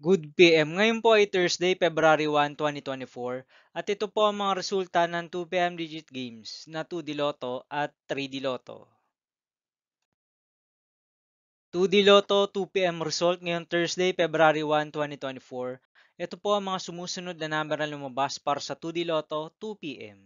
Good PM. Ngayon po ay Thursday, February 1, 2024 at ito po ang mga resulta ng 2 PM digit games na 2D Lotto at 3D Lotto. 2D Lotto 2 PM result ngayong Thursday, February 1, 2024. Ito po ang mga sumusunod na number na lumabas para sa 2D Lotto 2 PM.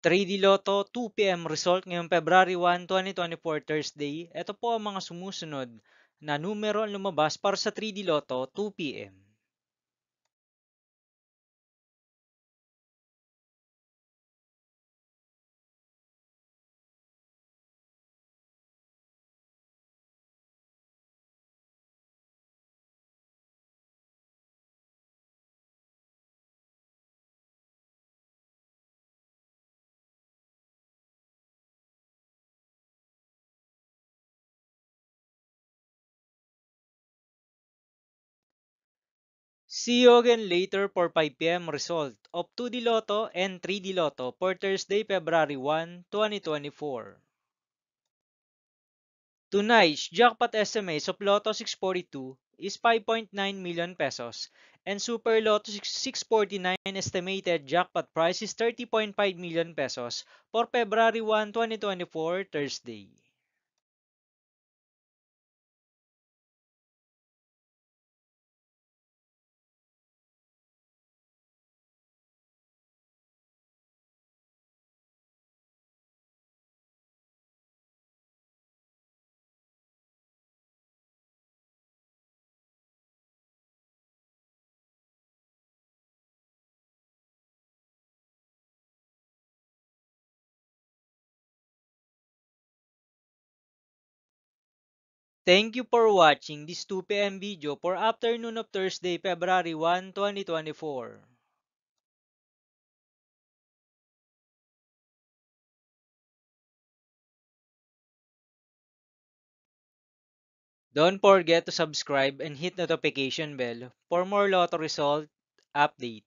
3D Lotto 2 PM result ngayong February 1, 2024 Thursday. Ito po ang mga sumusunod na numero ang lumabas para sa 3D Lotto 2 PM. See you again later for 5 PM result of 2D Lotto and 3D Lotto for Thursday, February 1, 2024. Tonight's jackpot estimates of Lotto 642 is 5.9 million pesos and Super Lotto 649 estimated jackpot price is 30.5 million pesos for February 1, 2024 Thursday. Thank you for watching this 2 PM video for afternoon of Thursday, February 1, 2024. Don't forget to subscribe and hit notification bell for more lotto result update.